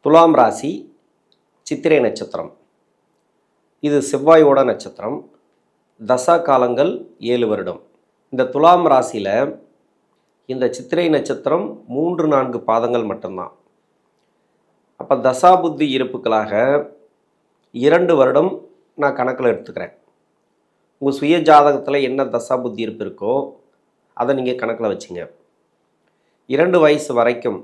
துலாம் ராசி சித்திரை நட்சத்திரம். இது செவ்வாயோட நட்சத்திரம். தசா காலங்கள் 7 வருடம். இந்த துலாம் ராசியில் இந்த சித்திரை நட்சத்திரம் 3-4 பாதங்கள் மட்டும்தான். அப்போ தசா புத்தி இருப்புகளாக 2 வருடம் நான் கணக்கில் எடுத்துக்கிறேன். உங்கள் சுய ஜாதகத்தில் என்ன தசா புத்தி இருப்பு இருக்கோ அதை நீங்கள் கணக்கில் வச்சுங்க. 2 வயசு வரைக்கும்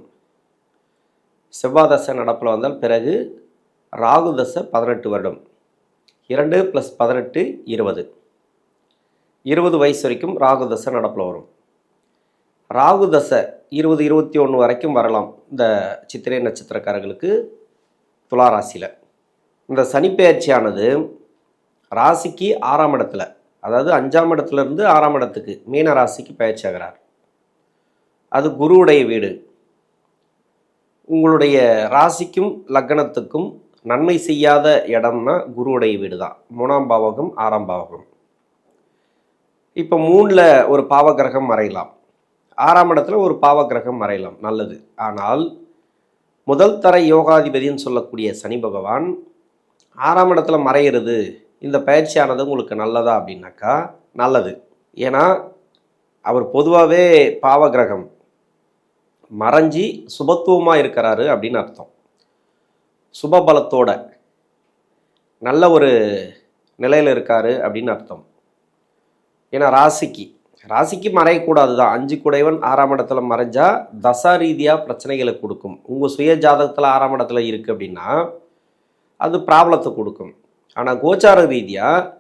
செவ்வாய் தசை நடப்பில் வந்தால் பிறகு ராகு தசை 18 வருடம். 2 + 18 20. 20 வயசு வரைக்கும் ராகு தசை நடப்பில் வரும். ராகு தசை 20-21 வரைக்கும் வரலாம் இந்த சித்திரை நட்சத்திரக்காரர்களுக்கு துலா ராசியில். இந்த சனிப்பெயர்ச்சியானது ராசிக்கு 6ஆம் இடத்துல, அதாவது 5ஆம் இடத்துலேருந்து 6ஆம் இடத்துக்கு மீன ராசிக்கு பயிற்சி ஆகிறார். அது குருவுடைய வீடு. உங்களுடைய ராசிக்கும் லக்னத்துக்கும் நன்மை செய்யாத இடம்னா குருவுடைய வீடு தான். 3ஆம் பாவகம் 6ஆம் பாவகம். இப்போ 3ல் ஒரு பாவகிரகம் மறையலாம், 6ஆம் இடத்துல ஒரு பாவகிரகம் மறையலாம், நல்லது. ஆனால் முதல் தர யோகாதிபதினு சொல்லக்கூடிய சனி பகவான் 6ஆம் இடத்துல மறையிறது இந்த பயிற்சியானது உங்களுக்கு நல்லதா அப்படின்னாக்கா நல்லது. ஏன்னா அவர் பொதுவாகவே பாவகிரகம் மறைஞ்சி சுபத்துவமாக இருக்கிறாரு அப்படின்னு அர்த்தம். சுபபலத்தோட நல்ல ஒரு நிலையில் இருக்காரு அப்படின்னு அர்த்தம். ஏன்னா ராசிக்கு மறையக்கூடாது தான். 5 குடைவன் 6ஆம் இடத்துல மறைஞ்சா தசா ரீதியாக பிரச்சனைகளை கொடுக்கும். உங்கள் சுய ஜாதகத்தில் 6ஆம் இடத்துல இருக்குது அப்படின்னா அது ப்ராப்ளத்தை கொடுக்கும். ஆனால் கோச்சார ரீதியாக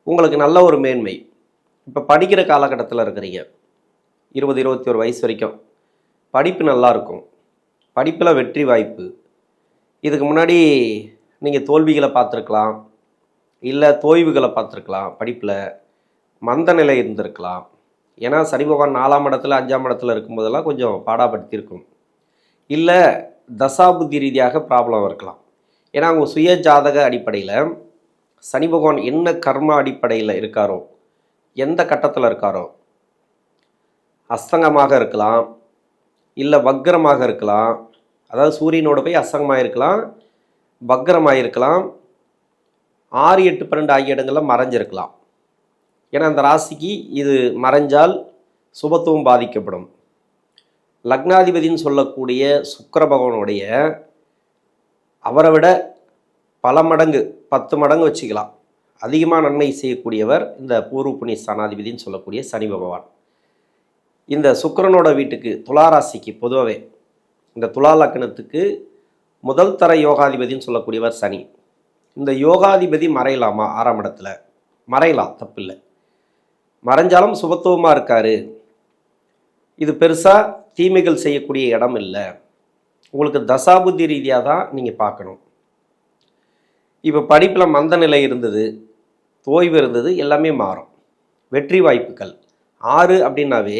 உங்களுக்கு நல்ல ஒரு மேன்மை. இப்போ படிக்கிற காலகட்டத்தில் இருக்கிறீங்க, 20-21 வயசு வரைக்கும் படிப்பு நல்லா இருக்கும், படிப்பில் வெற்றி வாய்ப்பு. இதுக்கு முன்னாடி நீங்கள் தோல்விகளை பார்த்துருக்கலாம், இல்லை தோய்வுகளை பார்த்துருக்கலாம், படிப்பில் மந்த நிலை இருந்திருக்கலாம். ஏன்னா சனி பகவான் 4ஆம் இடத்துல 5ஆம் இடத்துல இருக்கும்போதெல்லாம் கொஞ்சம் பாடாப்படுத்தியிருக்கும். இல்லை தசாபுத்தி ரீதியாக ப்ராப்ளம் இருக்கலாம். ஏன்னா அவங்க சுய ஜாதக அடிப்படையில் சனி பகவான் என்ன கர்ம அடிப்படையில் இருக்காரோ, எந்த கட்டத்தில் இருக்காரோ, அஸ்தங்கமாக இருக்கலாம், இல்லை வக்ரமாக இருக்கலாம். அதாவது சூரியனோட போய் அஸ்தங்கமாக இருக்கலாம், வக்ரமாக இருக்கலாம், 6, 8, 12 ஆகிய இடங்களில் மறைஞ்சிருக்கலாம். ஏன்னா அந்த ராசிக்கு இது மறைஞ்சால் சுபத்துவம் பாதிக்கப்படும். லக்னாதிபதினு சொல்லக்கூடிய சுக்கிர பகவானுடைய அவரை விட பல மடங்கு 10 மடங்கு வச்சுக்கலாம் அதிகமாக நன்மை செய்யக்கூடியவர் இந்த பூர்வ புண்ணிய ஸ்தானாதிபதினு சொல்லக்கூடிய சனி பகவான். இந்த சுக்கிரனோட வீட்டுக்கு துளாராசிக்கு பொதுவாகவே இந்த துலா லக்னத்துக்கு முதல் தர யோகாதிபதினு சொல்லக்கூடியவர் சனி. இந்த யோகாதிபதி மறையலாமா? 6ஆம் இடத்துல மறையலாம், தப்பில்லை. மறைஞ்சாலும் சுபத்துவமாக இருக்கார். இது பெருசாக தீமைகள் செய்யக்கூடிய இடம் இல்லை. உங்களுக்கு தசாபுத்தி ரீதியாக தான் நீங்கள் பார்க்கணும். இப்போ படிப்பில் மந்த நிலை இருந்தது, தோய்வு இருந்தது, எல்லாமே மாறும். வெற்றி வாய்ப்புகள் 6 அப்படின்னாவே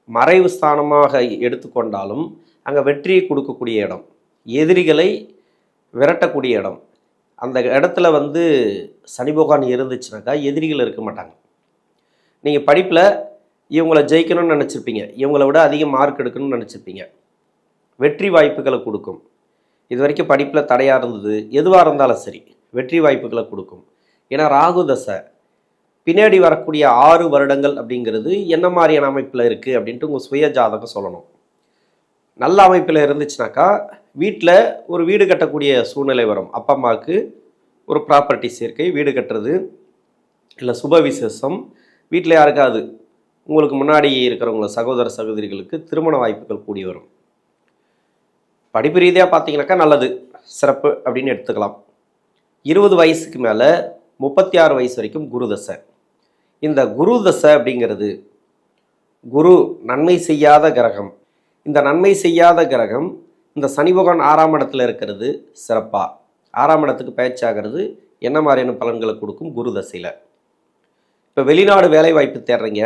மறைவு ஸ்தானமாக எடுத்துக்கொண்டாலும் அங்கே வெற்றியை கொடுக்கக்கூடிய இடம், எதிரிகளை விரட்டக்கூடிய இடம். அந்த இடத்துல சனி பகவான் இருந்துச்சுனாக்கா எதிரிகள் இருக்க மாட்டாங்க. நீங்கள் படிப்பில் இவங்களை ஜெயிக்கணும்னு நினச்சிருப்பீங்க, இவங்களை விட அதிக மார்க் எடுக்கணும்னு நினச்சிருப்பீங்க. வெற்றி வாய்ப்புகளை கொடுக்கும். இது வரைக்கும் படிப்பில் தடையாக இருந்தது, எதுவாக இருந்தாலும் சரி வெற்றி வாய்ப்புகளை கொடுக்கும். ஏன்னா ராகு தசை பின்னாடி வரக்கூடிய 6 வருடங்கள் அப்படிங்கிறது என்ன மாதிரியான அமைப்பில் இருக்குது அப்படின்ட்டு உங்கள் சுய ஜாதகம் சொல்லணும். நல்ல அமைப்பில் இருந்துச்சுனாக்கா வீட்டில் ஒரு வீடு கட்டக்கூடிய சூழ்நிலை வரும். அப்பா அம்மாவுக்கு ஒரு ப்ராப்பர்ட்டி சேர்க்கை, வீடு கட்டுறது, இல்லை சுப விசேஷம், வீட்டில் யாருக்காவது உங்களுக்கு முன்னாடி இருக்கிறவங்கள சகோதர சகோதரிகளுக்கு திருமண வாய்ப்புகள் கூடி வரும். படிப்பு ரீதியாக பார்த்தீங்கன்னாக்கா நல்லது, சிறப்பு அப்படின்னு எடுத்துக்கலாம். 20 வயசுக்கு மேலே 36 வயசு வரைக்கும் குரு தசை. இந்த குரு தசை அப்படிங்கிறது குரு நன்மை செய்யாத கிரகம். இந்த நன்மை செய்யாத கிரகம் இந்த சனி பகவான் 6ஆம் இடத்துல இருக்கிறது சிறப்பாக. 6ஆம் இடத்துக்கு பயிற்சி ஆகிறது என்ன மாதிரியான பலன்களை கொடுக்கும் குரு தசையில். இப்போ வெளிநாடு வேலை வாய்ப்பு தேடுறீங்க,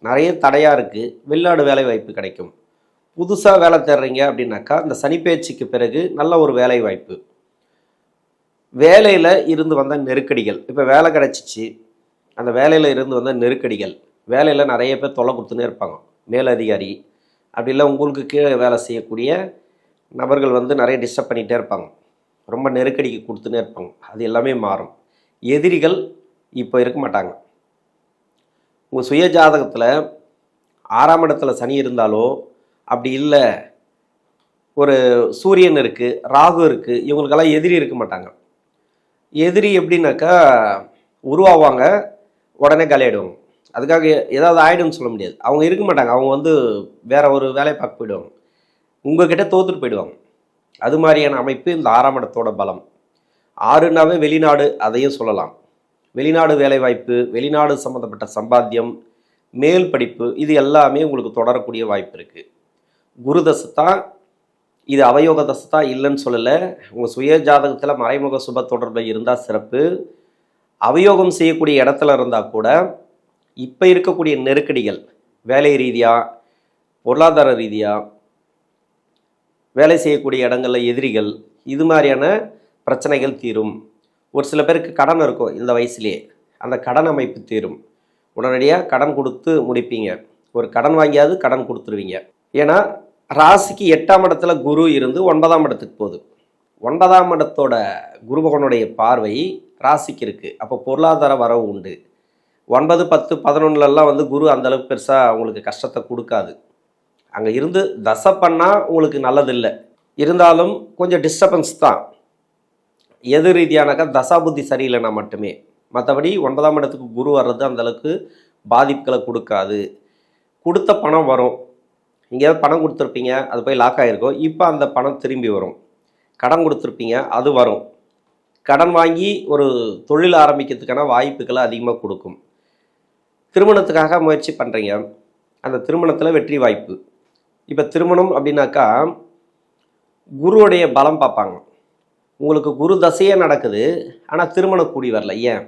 நிறைய தடையாக இருக்குது, வெளிநாடு வேலை வாய்ப்பு கிடைக்கும். புதுசாக வேலை தேடுறீங்க அப்படின்னாக்கா இந்த சனி பயிற்சிக்கு பிறகு நல்ல ஒரு வேலை வாய்ப்பு. வேலையில் இருந்து வந்த நெருக்கடிகள், இப்போ வேலை கிடச்சிச்சு, அந்த வேலையில் இருந்து வந்த நெருக்கடிகள், வேலையில் நிறைய பேர் தொல்லை கொடுத்துன்னே இருப்பாங்க. மேலதிகாரி அப்படி இல்லை உங்களுக்கு கீழே வேலை செய்யக்கூடிய நபர்கள் வந்து நிறைய டிஸ்டர்ப் பண்ணிகிட்டே இருப்பாங்க, ரொம்ப நெருக்கடிக்கு கொடுத்துனே இருப்பாங்க. அது எல்லாமே மாறும். எதிரிகள் இப்போ இருக்க மாட்டாங்க. உங்கள் சுய ஜாதகத்தில் 6ஆம் இடத்துல சனி இருந்தாலோ, அப்படி இல்லை ஒரு சூரியன் இருக்குது, ராகு இருக்குது, இவங்களுக்கெல்லாம் எதிரி இருக்க மாட்டாங்க. எதிரி எப்படின்னாக்கா உருவாவாங்க, உடனே காலியாயிடுவாங்க. அதுக்காக ஏதாவது ஆகிடும்னு சொல்ல முடியாது. அவங்க இருக்க மாட்டாங்க, அவங்க வந்து வேற ஒரு வேலையை பார்க்க போயிடுவாங்க, உங்ககிட்ட தோத்துட்டு போயிடுவாங்க. அது மாதிரியான அமைப்பு இந்த 6ஆம் இடத்தோட பலம். 6னாவே வெளிநாடு, அதையும் சொல்லலாம். வெளிநாடு வேலைவாய்ப்பு, வெளிநாடு சம்மந்தப்பட்ட சம்பாத்தியம், மேல் படிப்பு, இது எல்லாமே உங்களுக்கு தொடரக்கூடிய வாய்ப்பு இருக்குது. குரு தசை தான் இது, அவயோக தசை தான் இல்லைன்னு சொல்லலை. உங்கள் சுய ஜாதகத்தில் மறைமுக சுப தொடர்பில் இருந்தால் சிறப்பு. அவயோகம் செய்யக்கூடிய இடத்துல இருந்தால் கூட இப்போ இருக்கக்கூடிய நெருக்கடிகள், வேலை ரீதியாக, பொருளாதார ரீதியாக, வேலை செய்யக்கூடிய இடங்களில் எதிரிகள், இது மாதிரியான பிரச்சனைகள் தீரும். ஒரு சில பேருக்கு கடன் இருக்கும் இந்த வயசுலேயே, அந்த கடன் அமைப்பு தீரும். உடனடியாக கடன் கொடுத்து முடிப்பீங்க. ஒரு கடன் வாங்கியாவது கடன் கொடுத்துருவீங்க. ஏன்னா ராசிக்கு 8ஆம் இடத்துல குரு இருந்து 9ஆம் இடத்துக்கு போகுது. 9ஆம் இடத்தோட குரு பகவானுடைய பார்வை ராசிக்கு இருக்குது. அப்போ பொருளாதார வரவு உண்டு. 9, 10, 11லலாம் வந்து குரு அந்தளவுக்கு பெருசாக உங்களுக்கு கஷ்டத்தை கொடுக்காது. அங்கே இருந்து தசை பண்ணால் உங்களுக்கு நல்லதில்லை, இருந்தாலும் கொஞ்சம் டிஸ்டர்பன்ஸ் தான். எது ரீதியானாக்கா தசா புத்தி சரியில்லைனா மட்டுமே. மற்றபடி 9ஆம் இடத்துக்கு குரு வர்றது அந்தளவுக்கு பாதிப்புகளை கொடுக்காது. கொடுத்த பணம் வரும். எங்கேயாவது பணம் கொடுத்துருப்பீங்க, அது போய் லாக் ஆகிருக்கும், இப்போ அந்த பணம் திரும்பி வரும். கடன் கொடுத்துருப்பீங்க, அது வரும். கடன் வாங்கி ஒரு தொழில் ஆரம்பிக்கிறதுக்கான வாய்ப்புகளை அதிகமாக கொடுக்கும். திருமணத்துக்காக முயற்சி பண்ணுறீங்க, அந்த திருமணத்தில் வெற்றி வாய்ப்பு. இப்போ திருமணம் அப்படின்னாக்கா குருவுடைய பலம் பார்ப்பாங்க. உங்களுக்கு குரு தசையே நடக்குது, ஆனால் திருமணம் கூடி வரல. ஏன்?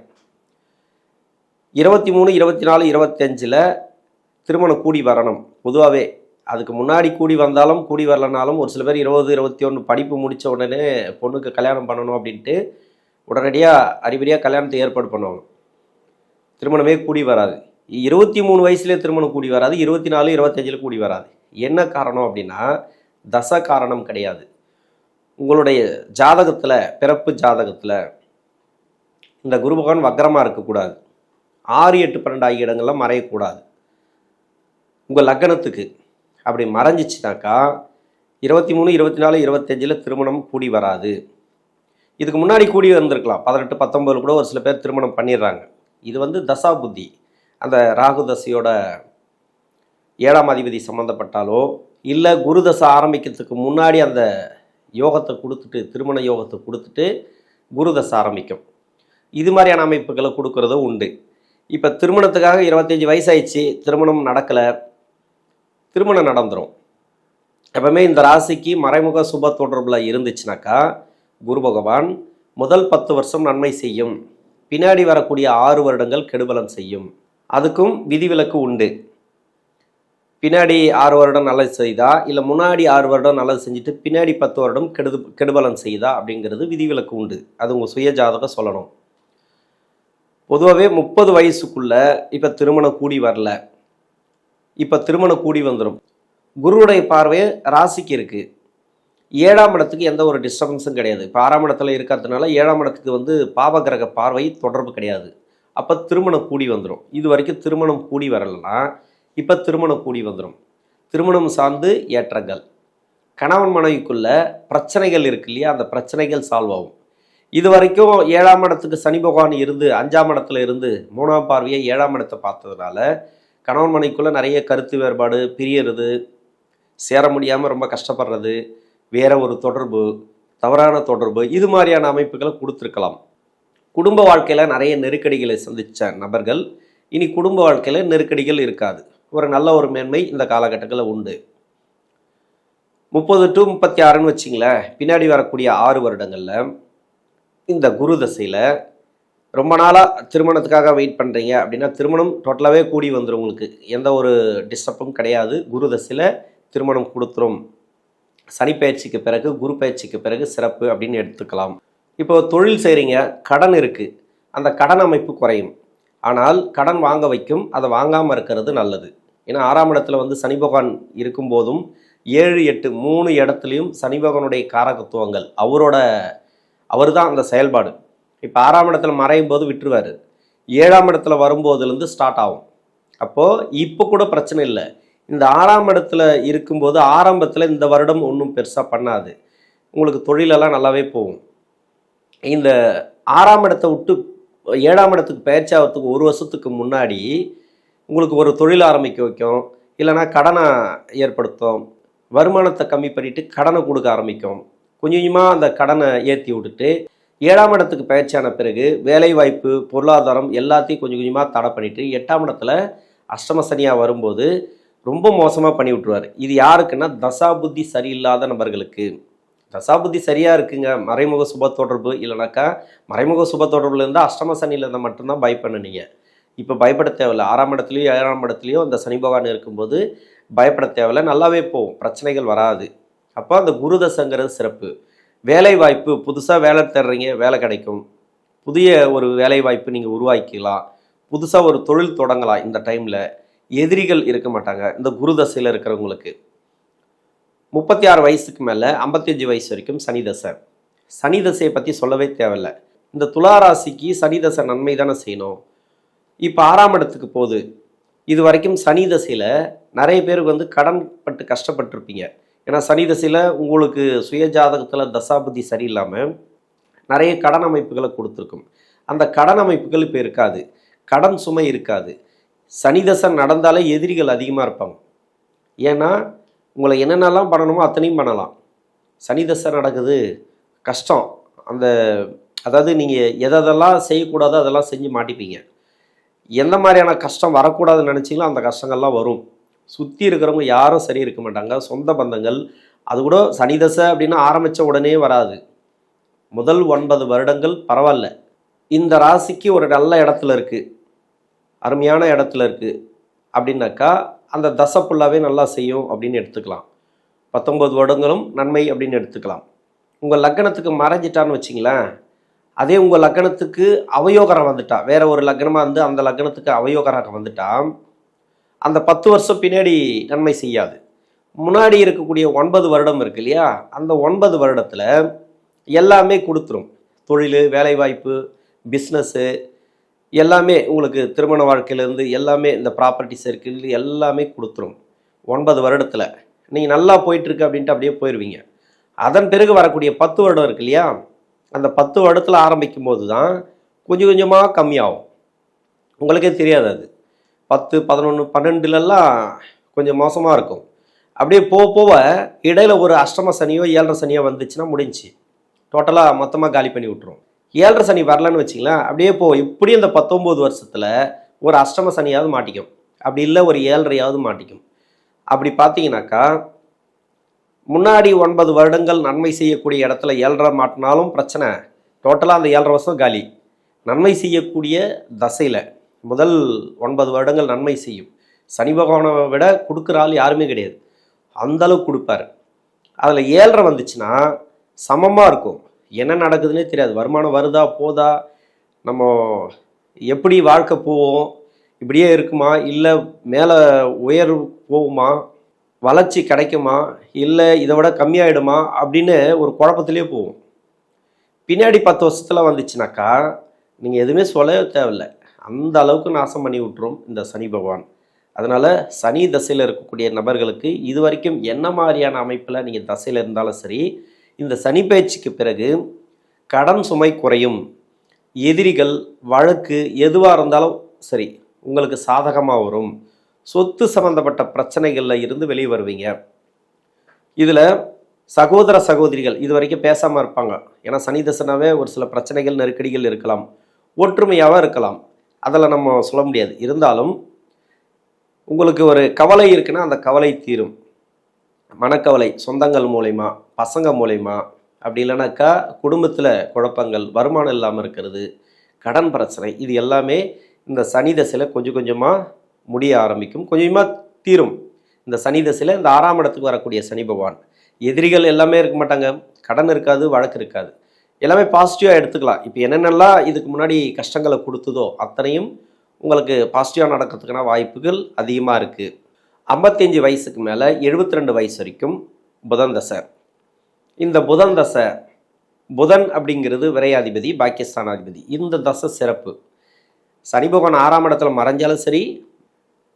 23, 24, 25 திருமணம் கூடி வரணும் பொதுவாகவே. அதுக்கு முன்னாடி கூடி வந்தாலும் கூடி வரலனாலும் ஒரு சில பேர் 20, 21 படிப்பு முடித்த உடனே பொண்ணுக்கு கல்யாணம் பண்ணணும் அப்படின்ட்டு உடனடியாக அறிபடியாக கல்யாணத்தை ஏற்பாடு பண்ணுவாங்க. திருமணமே கூடி வராது. 23 வயசுலேயே திருமணம் கூடி வராது, 24, 25 கூடி வராது. என்ன காரணம் அப்படின்னா தசை காரணம் கிடையாது. உங்களுடைய ஜாதகத்தில், பிறப்பு ஜாதகத்தில் இந்த குரு பகவான் வக்ரமாக இருக்கக்கூடாது. 6, 8, 12 ஆகிய இடங்கள்லாம் மறையக்கூடாது. உங்கள் லக்னத்துக்கு அப்படி மறைஞ்சிச்சுனாக்கா 23, 24, 25 திருமணம் கூடி வராது. இதுக்கு முன்னாடி கூடி வந்திருக்கலாம், 18, 19 கூட ஒரு சில பேர் திருமணம் பண்ணிடுறாங்க. இது வந்து தசா புத்தி. அந்த ராகு தசையோட 7ஆம் அதிபதி சம்மந்தப்பட்டாலோ, இல்லை குரு தசை ஆரம்பிக்கிறதுக்கு முன்னாடி அந்த யோகத்தை கொடுத்துட்டு, திருமண யோகத்தை கொடுத்துட்டு குரு தசை ஆரம்பிக்கும். இது மாதிரியான அமைப்புகளை கொடுக்கறதும் உண்டு. இப்போ திருமணத்துக்காக 25 வயசாயிடுச்சு, திருமணம் நடக்கலை, திருமணம் நடந்துடும். எப்பவுமே இந்த ராசிக்கு மறைமுக சுப தொடர்பில் இருந்துச்சுனாக்கா குரு பகவான் முதல் 10 வருஷம் நன்மை செய்யும், பின்னாடி வரக்கூடிய 6 வருடங்கள் கெடுபலம் செய்யும். அதுக்கும் விதிவிலக்கு உண்டு. பின்னாடி 6 வருடம் நல்லது செய்தா, இல்லை முன்னாடி 6 வருடம் நல்லது செஞ்சுட்டு பின்னாடி 10 வருடம் கெடுபலம் செய்தா அப்படிங்கிறது விதிவிலக்கு உண்டு. அது உங்கள் சுய ஜாதகம் சொல்லணும். பொதுவாகவே 30 வயசுக்குள்ளே இப்போ திருமணம் கூடி வரல, இப்போ திருமணம் கூடி வந்துடும். குருவுடைய பார்வை ராசிக்கு இருக்குது. 7ஆம் இடத்துக்கு எந்த ஒரு டிஸ்டர்பன்ஸும் கிடையாது. இப்போ 6ஆம் இடத்துல இருக்கிறதுனால 7ஆம் இடத்துக்கு வந்து பாவகிரக பார்வை தொடர்பு கிடையாது. அப்போ திருமணம் கூடி வந்துடும். இது வரைக்கும் திருமணம் கூடி வரலைன்னா இப்போ திருமணம் கூடி வந்துடும். திருமணம் சார்ந்து ஏற்றங்கள், கணவன் மனைவிக்குள்ள பிரச்சனைகள் இருக்கு இல்லையா, அந்த பிரச்சனைகள் சால்வ் ஆகும். இது வரைக்கும் 7ஆம் இடத்துக்கு சனி பகவான் இருந்து 5ஆம் இடத்துல இருந்து 3ஆம் பார்வையை 7ஆம் இடத்தை பார்த்ததுனால கணவன் மனைவிக்குள்ளே நிறைய கருத்து வேறுபாடு, பிரியறது, சேர முடியாமல் ரொம்ப கஷ்டப்படுறது, வேற ஒரு தொடர்பு, தவறான தொடர்பு, இது மாதிரியான அமைப்புகளை கொடுத்துருக்கலாம். குடும்ப வாழ்க்கையில் நிறைய நெருக்கடிகளை சந்தித்த நபர்கள் இனி குடும்ப வாழ்க்கையில் நெருக்கடிகள் இருக்காது. ஒரு நல்ல ஒரு மேன்மை இந்த காலகட்டங்களில் உண்டு. 30 to 36ன்னு வச்சிங்களேன், பின்னாடி வரக்கூடிய 6 வருடங்களில் இந்த குரு தசையில் ரொம்ப நாளாக திருமணத்துக்காக வெயிட் பண்ணுறீங்க அப்படின்னா திருமணம் டோட்டலாகவே கூடி வந்துடும். உங்களுக்கு எந்த ஒரு டிஸ்டர்பும் கிடையாது. குரு தசையில் திருமணம் கொடுத்துரும். சனி பயிற்சிக்கு பிறகு, குரு பயிற்சிக்கு பிறகு சிறப்பு அப்படின்னு எடுத்துக்கலாம். இப்போ தொழில் செய்கிறீங்க, கடன் இருக்குது, அந்த கடன் அமைப்பு குறையும். ஆனால் கடன் வாங்க வைக்கும், அதை வாங்காமல் இருக்கிறது நல்லது. ஏன்னா 6ஆம் இடத்துல வந்து சனி பகவான் இருக்கும்போதும் 7, 8 3 இடத்துலையும் சனி பகவானுடைய காரகத்துவங்கள் அவர் தான் அந்த செயல்பாடு. இப்போ 6ஆம் இடத்துல மறையும் போது விட்டுருவார், 7ஆம் இடத்துல வரும்போதுலேருந்து ஸ்டார்ட் ஆகும். அப்போது இப்போ கூட பிரச்சனை இல்லை. இந்த 6ஆம் இடத்துல இருக்கும்போது ஆரம்பத்தில் இந்த வருடம் ஒன்றும் பெருசாக பண்ணாது, உங்களுக்கு தொழிலெல்லாம் நல்லாவே போகும். இந்த 6ஆம் இடத்தை விட்டு 7ஆம் இடத்துக்கு பயிற்சி ஆகிறதுக்கு 1 வருஷத்துக்கு முன்னாடி உங்களுக்கு ஒரு தொழில் ஆரம்பிக்க வைக்கும், இல்லைனா கடனை ஏற்படுத்தும், வருமானத்தை கம்மி பண்ணிவிட்டு கடனை கொடுக்க ஆரம்பிக்கும். கொஞ்சம் கொஞ்சமாக அந்த கடனை ஏற்றி விட்டுட்டு 7ஆம் இடத்துக்கு பயிற்சியான பிறகு வேலைவாய்ப்பு, பொருளாதாரம் எல்லாத்தையும் கொஞ்சம் கொஞ்சமாக தடை பண்ணிவிட்டு 8ஆம் இடத்துல அஷ்டம சனியாக வரும்போது ரொம்ப மோசமாக பண்ணி விட்ருவார். இது யாருக்குன்னா தசாபுத்தி சரியில்லாத நபர்களுக்கு. தசாபுத்தி சரியாக இருக்குங்க, மறைமுக சுப தொடர்பு இல்லைனாக்கா மறைமுக சுப தொடர்புல இருந்தால் அஷ்டம சனியில் இருந்தால் மட்டும்தான் பயப்படணுங்க. இப்போ பயப்பட தேவையில்லை. 6ஆம் இடத்துலையும் 7ஆம் இடத்துலையும் அந்த சனி பகவான் இருக்கும்போது பயப்பட தேவையில்லை, நல்லாவே போகும், பிரச்சனைகள் வராது. அப்போ அந்த குரு தசைங்கிறது சிறப்பு. வேலை வாய்ப்பு, புதுசாக வேலை தேடுறீங்க, வேலை கிடைக்கும். புதிய ஒரு வேலை வாய்ப்பு நீங்கள் உருவாக்கிக்கலாம், புதுசாக ஒரு தொழில் தொடங்கலாம். இந்த டைமில் எதிரிகள் இருக்க மாட்டாங்க. இந்த குரு தசையில் இருக்கிறவங்களுக்கு 36 வயசுக்கு மேலே 55 வயசு வரைக்கும் சனி தசை. சனி தசையை பற்றி சொல்லவே தேவையில்லை. இந்த துளாராசிக்கு சனி தசை நன்மை தானே செய்யணும். இப்போ 6ஆம் இடத்துக்கு போகுது. இது வரைக்கும் சனி தசையில் நிறைய பேருக்கு வந்து கடன் பட்டு கஷ்டப்பட்டுருப்பீங்க. ஏன்னா சனி தசையில் உங்களுக்கு சுய ஜாதகத்தில் தசாபுத்தி சரியில்லாமல் நிறைய கடன் அமைப்புகளை கொடுத்துருக்கும். அந்த கடன் அமைப்புகள் இப்போ இருக்காது, கடன் சுமை இருக்காது. சனி தசை நடந்தாலே எதிரிகள் அதிகமாக இருப்பாங்க. ஏன்னா உங்களை என்னென்னலாம் பண்ணணுமோ அத்தனையும் பண்ணலாம். சனி தசை நடக்குது, கஷ்டம். அதாவது நீங்கள் எதெல்லாம் செய்யக்கூடாதோ அதெல்லாம் செஞ்சு மாட்டிப்பீங்க. எந்த மாதிரியான கஷ்டம் வரக்கூடாதுன்னு நினச்சிங்களோ அந்த கஷ்டங்கள்லாம் வரும். சுற்றி இருக்கிறவங்க யாரும் சரி இருக்க மாட்டாங்க. சொந்த பந்தங்கள், அது கூட சனி தசை அப்படின்னா ஆரம்பித்த உடனே வராது. முதல் 9 வருடங்கள் பரவாயில்ல. இந்த ராசிக்கு ஒரு நல்ல இடத்துல இருக்குது, அருமையான இடத்துல இருக்குது அப்படின்னாக்கா அந்த தசை ஃபுல்லாகவே நல்லா செய்யும் அப்படின்னு எடுத்துக்கலாம். 19 வருடங்களும் நன்மை அப்படின்னு எடுத்துக்கலாம். உங்கள் லக்னத்துக்கு மறைஞ்சிட்டான்னு வச்சிங்களேன், அதே உங்கள் லக்னத்துக்கு அவயோகரம் வந்துட்டா, வேற ஒரு லக்னமாக இருந்து அந்த லக்னத்துக்கு அவயோகராக வந்துட்டா அந்த 10 வருஷம் பின்னாடி நன்மை செய்யாது. முன்னாடி இருக்கக்கூடிய 9 வருடம் இருக்கு இல்லையா, அந்த 9 வருடத்தில் எல்லாமே கொடுத்துரும். தொழில், வேலைவாய்ப்பு, பிஸ்னஸ்ஸு எல்லாமே உங்களுக்கு திருமண வாழ்க்கையிலேருந்து எல்லாமே இந்த ப்ராப்பர்ட்டிஸ் இருக்குது எல்லாமே கொடுத்துரும். 9 வருடத்தில் நீங்கள் நல்லா போயிட்டுருக்கு அப்படின்ட்டு அப்படியே போயிடுவீங்க. அதன் பிறகு வரக்கூடிய 10 வருடம் இருக்கு இல்லையா, அந்த 10 வருடத்தில் ஆரம்பிக்கும் போது தான் கொஞ்சம் கொஞ்சமாக கம்மியாகும். உங்களுக்கே தெரியாது. அது 10, 11, 12லலாம் கொஞ்சம் மோசமாக இருக்கும். அப்படியே போக போக இடையில ஒரு அஷ்டம சனியோ 7.5 சனியோ வந்துச்சுன்னா முடிஞ்சு டோட்டலாக மொத்தமாக காலி பண்ணி விட்ருவோம். 7.5 சனி வரலன்னு வச்சிங்களேன், அப்படியே இப்படி இந்த 19 வருஷத்தில் ஒரு அஷ்டம சனியாவது மாட்டிக்கும், அப்படி இல்லை ஒரு 7.5யாவது மாட்டிக்கும். அப்படி பார்த்தீங்கன்னாக்கா முன்னாடி 9 வருடங்கள் நன்மை செய்யக்கூடிய இடத்துல 7.5 மாட்டினாலும் பிரச்சனை, டோட்டலாக அந்த 7.5 வருஷம் காலி. நன்மை செய்யக்கூடிய தசையில் முதல் 9 வருடங்கள் நன்மை செய்யும். சனி பகவானை விட கொடுக்குற ஆள் யாருமே கிடையாது, அந்தளவுக்கு கொடுப்பார். அதில் 7.5 வந்துச்சுன்னா சமமாக இருக்கும், என்ன நடக்குதுன்னே தெரியாது. வருமானம் வருதா போதா, நம்ம எப்படி வாழ்க்கை போவோம், இப்படியே இருக்குமா, இல்லை மேலே உயர் போகுமா, வளர்ச்சி கிடைக்குமா, இல்லை இதை விட கம்மியாயிடுமா அப்படின்னு ஒரு குழப்பத்திலே போவோம். பின்னாடி 10 வருஷத்தில் வந்துச்சுனாக்கா நீங்கள் எதுவுமே சொல்லவே தேவையில்லை, அந்த அளவுக்கு நாசம் பண்ணி விட்டுரும் இந்த சனி பகவான். அதனால் சனி தசையில் இருக்கக்கூடிய நபர்களுக்கு இது வரைக்கும் என்ன மாதிரியான அமைப்பில் நீங்கள் தசையில் இருந்தாலும் சரி, இந்த சனி பயிற்சிக்கு பிறகு கடன் சுமை குறையும். எதிரிகள், வழக்கு எதுவாக இருந்தாலும் சரி உங்களுக்கு சாதகமாக வரும். சொத்து சம்பந்தப்பட்ட பிரச்சனைகளில் இருந்து வெளியே வருவீங்க. இதில் சகோதர சகோதரிகள் இது வரைக்கும் பேசாமல் இருப்பாங்க. ஏன்னா சனி தசைனாவே ஒரு சில பிரச்சனைகள், நெருக்கடிகள் இருக்கலாம், ஒற்றுமையாக இருக்கலாம், அதில் நம்ம சொல்ல முடியாது. இருந்தாலும் உங்களுக்கு ஒரு கவலை இருக்குன்னா அந்த கவலை தீரும். மனக்கவலை சொந்தங்கள் மூலயமா, பசங்க மூலயமா, அப்படி இல்லைனாக்கா குடும்பத்தில் குழப்பங்கள், வருமானம் இல்லாமல் இருக்கிறது, கடன் பிரச்சனை, இது எல்லாமே இந்த சனி தசையில் கொஞ்சம் கொஞ்சமாக முடிய ஆரம்பிக்கும், கொஞ்சம் கொஞ்சமாக தீரும். இந்த சனி தசையில் இந்த 6ஆம் இடத்துக்கு வரக்கூடிய சனி பகவான், எதிரிகள் எல்லாமே இருக்க மாட்டாங்க, கடன் இருக்காது, வழக்கு இருக்காது, எல்லாமே பாசிட்டிவாக எடுத்துக்கலாம். இப்போ என்னென்னலாம் இதுக்கு முன்னாடி கஷ்டங்களை கொடுத்ததோ அத்தனையும் உங்களுக்கு பாசிட்டிவாக நடக்கிறதுக்கான வாய்ப்புகள் அதிகமாக இருக்குது. 55 வயசுக்கு மேலே 72 வயசு வரைக்கும் புதன் தசை. இந்த புதன் தசை, புதன் அப்படிங்கிறது விரையாதிபதி, பாக்கியஸ்தானாதிபதி. இந்த தசை சிறப்பு. சனி பகவான் 6ஆம் இடத்துல மறைஞ்சாலும் சரி,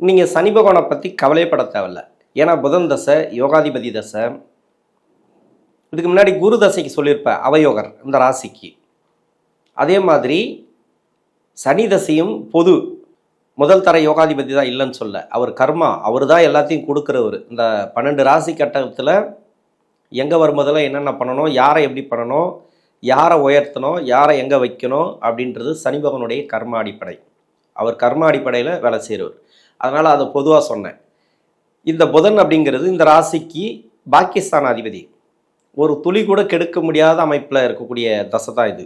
நீங்கள் சனி பகவானை பற்றி கவலைப்பட தேவையில்ல. ஏன்னா புதன் தசை யோகாதிபதி தசை. இதுக்கு முன்னாடி குரு தசைக்கு சொல்லியிருப்பேன், அவயோகர் இந்த ராசிக்கு. அதே மாதிரி சனி தசையும் பொது முதல் தர யோகாதிபதி தான் இல்லைன்னு சொல்ல, அவர் கர்மா, அவர் தான் எல்லாத்தையும் கொடுக்குறவர். இந்த 12 ராசி கட்டத்தில் எங்கே வரும்போதெல்லாம் என்னென்ன பண்ணணும், யாரை எப்படி பண்ணணும், யாரை உயர்த்தணும், யாரை எங்கே வைக்கணும் அப்படின்றது சனி பகவானுடைய கர்ம அடிப்படை. அவர் கர்ம அடிப்படையில் வேலை செய்கிறவர். அதனால் அதை பொதுவாக சொன்னேன். இந்த புதன் அப்படிங்கிறது இந்த ராசிக்கு பாக்கியஸ்தான அதிபதி. ஒரு துளி கூட கெடுக்க முடியாத அமைப்பில் இருக்கக்கூடிய தசை தான் இது.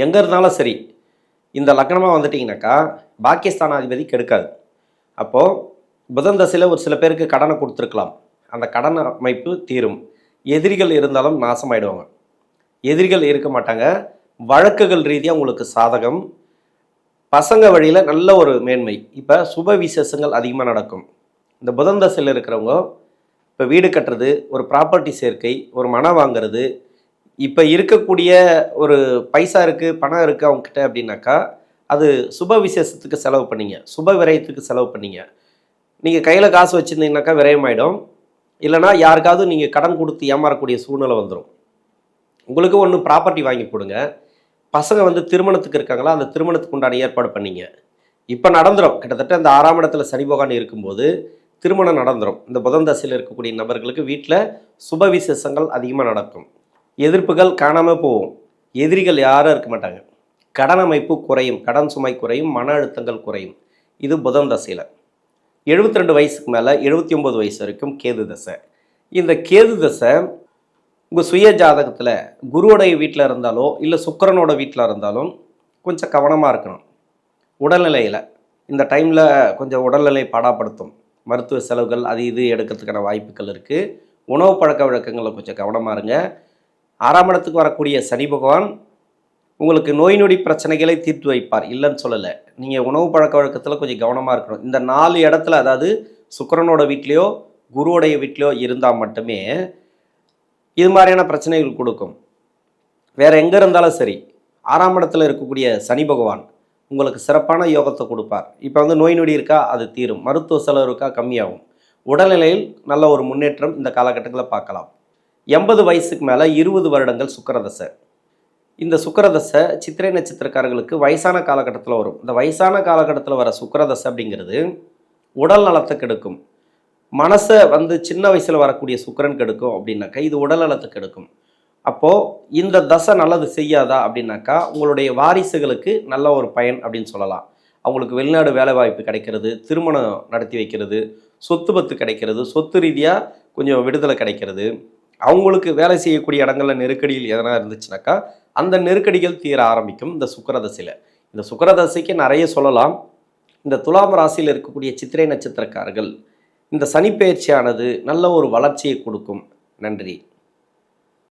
எங்கே இருந்தாலும் சரி, இந்த லக்னமாக வந்துட்டிங்கனாக்கா பாக்கியஸ்தானாதிபதி கெடுக்காது. அப்போது புதன் தசையில் ஒரு சில பேருக்கு கடனை கொடுத்துருக்கலாம், அந்த கடன் அமைப்பு தீரும். எதிரிகள் இருந்தாலும் நாசமாயிடுவாங்க. எதிரிகள் இருக்க மாட்டாங்க. வழக்குகள் ரீதியாக உங்களுக்கு சாதகம். பசங்க வழியில் நல்ல ஒரு மேன்மை. இப்போ சுப விசேஷங்கள் அதிகமாக நடக்கும். இந்த புதன் தசையில் இருக்கிறவங்க இப்போ வீடு கட்டுறது, ஒரு ப்ராப்பர்ட்டி சேர்க்கை, ஒரு மனம் வாங்கிறது, இப்போ இருக்கக்கூடிய ஒரு பைசா இருக்குது, பணம் இருக்குது அவங்கக்கிட்ட அப்படின்னாக்கா அது சுப விசேஷத்துக்கு செலவு பண்ணிங்க, சுப விரயத்துக்கு செலவு பண்ணிங்க. நீங்கள் கையில் காசு வச்சுருந்தீங்கன்னாக்கா விரயமாயிடும். இல்லைனா யாருக்காவது நீங்கள் கடன் கொடுத்து ஏமாறக்கூடிய சூழ்நிலை வந்துடும். உங்களுக்கு ஒன்று ப்ராப்பர்ட்டி வாங்கி கொடுங்க. பசங்க வந்து திருமணத்துக்கு இருக்காங்களா, அந்த திருமணத்துக்கு உண்டான ஏற்பாடு பண்ணிங்க. இப்போ நடந்துடும். கிட்டத்தட்ட இந்த 6ஆம் இடத்துல சனி பகவான் இருக்கும்போது திருமணம் நடந்துடும். இந்த புதன் தசையில் இருக்கக்கூடிய நபர்களுக்கு வீட்டில் சுப விசேஷங்கள் அதிகமாக நடக்கும். எதிர்ப்புகள் காணாமல் போகும். எதிரிகள் யாரும் இருக்க மாட்டாங்க. கடன் அமைப்பு குறையும், கடன் சுமை குறையும், மன அழுத்தங்கள் குறையும். இது புதன் தசையில். 72 வயசுக்கு மேலே 79 வயசு வரைக்கும் கேது தசை. இந்த கேது தசை உங்கள் சுய ஜாதகத்தில் குருவோடைய வீட்டில் இருந்தாலோ இல்லை சுக்கிரனோட வீட்டில் இருந்தாலும் கொஞ்சம் கவனமாக இருக்கணும். உடல்நிலையில் இந்த டைமில் கொஞ்சம் உடல்நிலை பாடாப்படுத்தும். மருத்துவ செலவுகள் அது இது எடுக்கிறதுக்கான வாய்ப்புகள் இருக்குது. உணவு பழக்க வழக்கங்களில் கொஞ்சம் கவனமாக இருங்க. 6ஆம் இடத்துக்கு வரக்கூடிய சனி பகவான் உங்களுக்கு நோய் நொடி பிரச்சனைகளை தீர்த்து வைப்பார், இல்லைன்னு சொல்லலை. நீங்கள் உணவு பழக்க வழக்கத்தில் கொஞ்சம் கவனமாக இருக்கணும். இந்த 4 இடத்துல, அதாவது சுக்கிரனோட வீட்லேயோ குருவோடைய வீட்லேயோ இருந்தால் மட்டுமே இது மாதிரியான பிரச்சனைகள் கொடுக்கும். வேறு எங்கே இருந்தாலும் சரி, 6ஆம் இடத்துல இருக்கக்கூடிய சனி பகவான் உங்களுக்கு சிறப்பான யோகத்தை கொடுப்பார். இப்போ வந்து நோய் நொடி இருக்கா, அது தீரும். மருத்துவ செலவு இருக்கா, கம்மியாகும். உடல்நிலையில் நல்ல ஒரு முன்னேற்றம் இந்த காலகட்டத்தில் பார்க்கலாம். 80 வயசுக்கு மேலே 20 வருடங்கள் சுக்கிரதசை. இந்த சுக்கிரதசை சித்திரை நட்சத்திரக்காரர்களுக்கு வயசான காலகட்டத்தில் வரும். இந்த வயசான காலகட்டத்தில் வர சுக்கிரதசை அப்படிங்கிறது உடல் நலத்தை கெடுக்கும். மனசை வந்து சின்ன வயசில் வரக்கூடிய சுக்கிரன் கெடுக்கும் அப்படின்னாக்கா இது உடல் நலத்தை கெடுக்கும். அப்போது இந்த தசை நல்லது செய்யாதா அப்படின்னாக்கா உங்களுடைய வாரிசுகளுக்கு நல்ல ஒரு பயன் அப்படின்னு சொல்லலாம். அவங்களுக்கு வெளிநாடு வேலை வாய்ப்பு கிடைக்கிறது, திருமணம் நடத்தி வைக்கிறது, சொத்து பத்து கிடைக்கிறது, சொத்து ரீதியாக கொஞ்சம் விடுதலை கிடைக்கிறது. அவங்களுக்கு வேலை செய்யக்கூடிய இடங்களில் நெருக்கடியில் எதனா இருந்துச்சுனாக்கா அந்த நெருக்கடிகள் தீர ஆரம்பிக்கும் இந்த சுக்கிரதசையில். இந்த சுக்கிரதசைக்கு நிறைய சொல்லலாம். இந்த துலாம் ராசியில் இருக்கக்கூடிய சித்திரை நட்சத்திரக்காரர்கள் இந்த சனிப்பெயர்ச்சியானது நல்ல ஒரு வளர்ச்சியை கொடுக்கும். நன்றி.